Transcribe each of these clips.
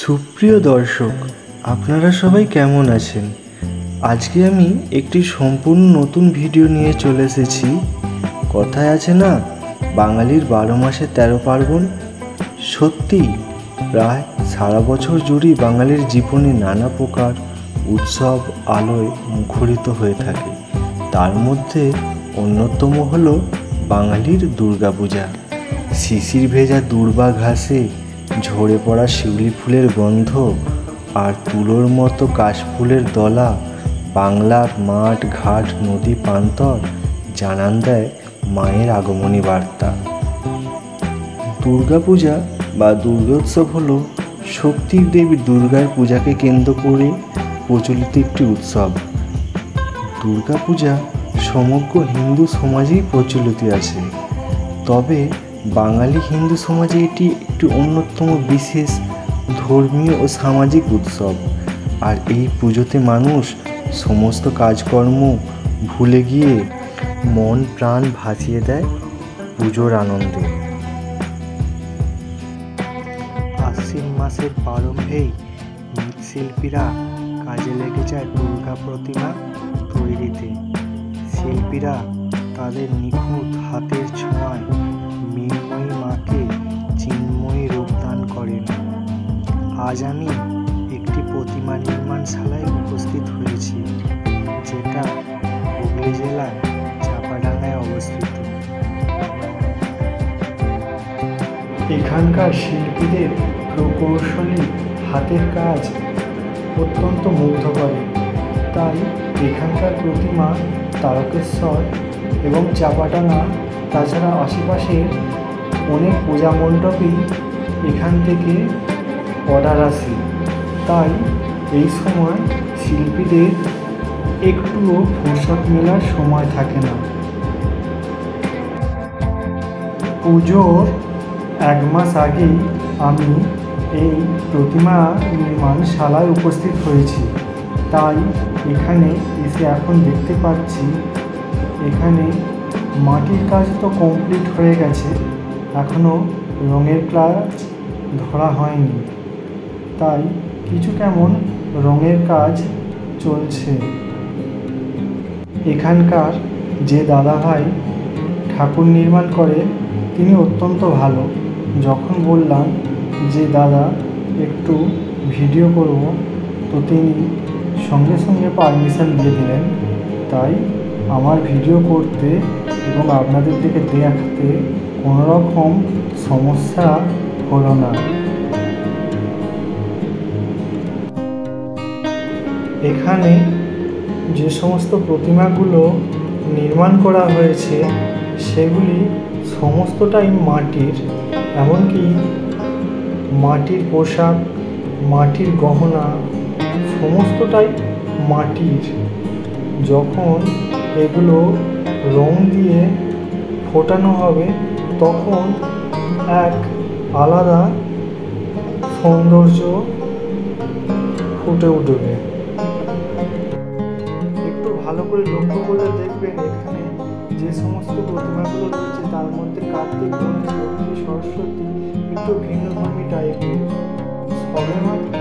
সুপ্রিয় দর্শক, আপনারা সবাই কেমন আছেন? আজকে আমি একটি সম্পূর্ণ নতুন ভিডিও নিয়ে চলে এসেছি। কথায় আছে না, বাঙালির 12 মাসে 13 পার্বণ। সত্যি প্রায় সারা বছর জুড়েই বাঙালির জীবনে নানা প্রকার উৎসব আলোয় মুখরিত হয়ে থাকে। তার মধ্যে অন্যতম হলো বাঙালির দুর্গাপূজা। শিশির ভেজা দূর্বা ঘাসে ঝরে পড়া শিউলি ফুলের গন্ধ আর তুলোর মতো কাশফুলের দলা বাংলার মাঠ ঘাট নদী প্রান্তর জানান দেয় মায়ের আগমনী বার্তা। দুর্গাপূজা বা দুর্গোৎসব হলো শক্তির দেবী দুর্গার পূজাকে কেন্দ্র করে প্রচলিত একটি উৎসব। দুর্গাপূজা সমগ্র হিন্দু সমাজেই প্রচলিত আছে, তবে বাঙালি হিন্দু সমাজে এটি একটি অন্যতম বিশেষ ধর্মীয় ও সামাজিক উৎসব। আর এই পুজোতে মানুষ সমস্ত কাজকর্ম ভুলে গিয়ে মন প্রাণ ভাসিয়ে দেয় পুজোর আনন্দে। আশ্বিন মাসের প্রারম্ভেই মৃৎশিল্পীরা কাজে লেগে যায় দুর্গা প্রতিমা তৈরিতে। শিল্পীরা তাদের নিখুঁত হাতের ছোঁয়ায় মৃন্ময়ী মাকে চিন্ময়ী রূপ দান করেন। আজ আমি একটি প্রতিমা নির্মাণশালায় উপস্থিত হয়েছি, যেটা হুগলি জেলার চাপাডাঙ্গায় অবস্থিত। এখানকার শিল্পীদের প্রকৌশলী হাতের কাজ অত্যন্ত মুগ্ধ করে, তাই এখানকার প্রতিমা তারকেশ্বর এবং চাপাডাঙ্গা তাছাড়া আশেপাশের অনেক পূজা মণ্ডপেই এখান থেকে অর্ডার আসে। তাই এই সময় শিল্পীদের একটুও ফুরসত মেলার সময় থাকে না। পুজোর 1 মাস আগেই আমি এই প্রতিমা নির্মাণশালায় উপস্থিত হয়েছি, তাই এখানে এসে এখন দেখতে পাচ্ছি এখানে মাটির কাজ তো কমপ্লিট হয়ে গেছে, এখনও রঙের কাজ ধরা হয়নি, তাই কিছু কেমন রঙের কাজ চলছে। এখানকার যে দাদাভাই ঠাকুর নির্মাণ করে তিনি অত্যন্ত ভালো। যখন বললাম যে দাদা একটু ভিডিও করব, তো তিনি সঙ্গে সঙ্গে পারমিশন দিয়ে দিলেন। তাই আমার ভিডিও করতে এবং আপনাদের দিকে দেখাতে কোনো রকম সমস্যা হলো না। এখানে যে সমস্ত প্রতিমাগুলো নির্মাণ করা হয়েছে সেগুলি সমস্তটাই মাটির, এমনকি মাটির পোশাক, মাটির গহনা সমস্তটাই মাটির। যখন এগুলো রং দিয়ে ফোটানো হবে তখন এক আলাদা সৌন্দর্য ফুটে উঠবে। একটু ভালো করে লক্ষ্য করলে দেখবেন এখানে যে সমস্ত প্রতিমাগুলো রয়েছে তার মধ্যে কার্তিক, গণেশ, লক্ষ্মী, সরস্বতী একটু ভিন্নধর্মী টাইপের। সবেমাত্র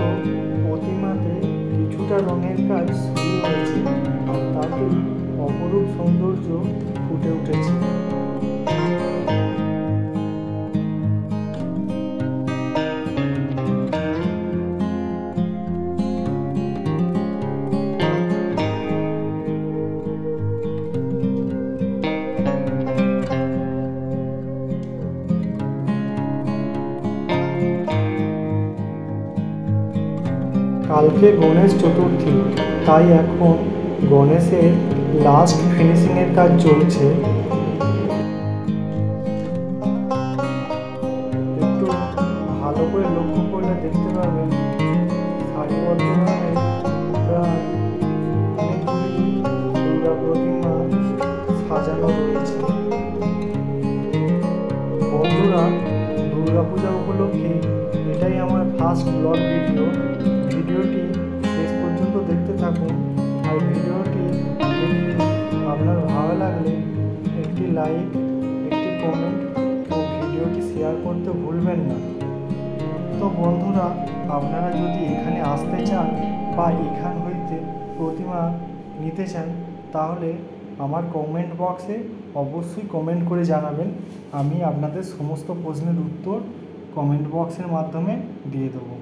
প্রতিমাতে কিছুটা রঙের কাজ শুরু হয়েছে, আর তাতেই অপরূপ সৌন্দর্য ফুটে উঠেছে। কালকে গণেশ চতুর্থী, তাই এখন গণেশের লাস্ট ফিনিশিংয়ের কাজ চলছে। একটু ভালো করে লক্ষ্য করলে দেখতে পাবেন সারিবদ্ধভাবে প্রায় অনেকগুলি দুর্গা প্রতিমা সাজানো রয়েছে। বন্ধুরা, দুর্গাপূজা উপলক্ষে এটাই আমার ফার্স্ট ব্লগ ভিডিও। ভিডিওটি শেষ পর্যন্ত দেখতে থাকুন, আর ভিডিওটি দেখে আপনার ভালো লাগলে একটি লাইক, একটি কমেন্ট ও ভিডিওটি শেয়ার করতে ভুলবেন না। তো বন্ধুরা, আপনারা যদি এখানে আসতে চান বা এখান হইতে প্রতিমা নিতে চান, তাহলে আমার কমেন্ট বক্সে অবশ্যই কমেন্ট করে জানাবেন। আমি আপনাদের সমস্ত প্রশ্নের উত্তর কমেন্ট বক্সের মাধ্যমে দিয়ে দেবো।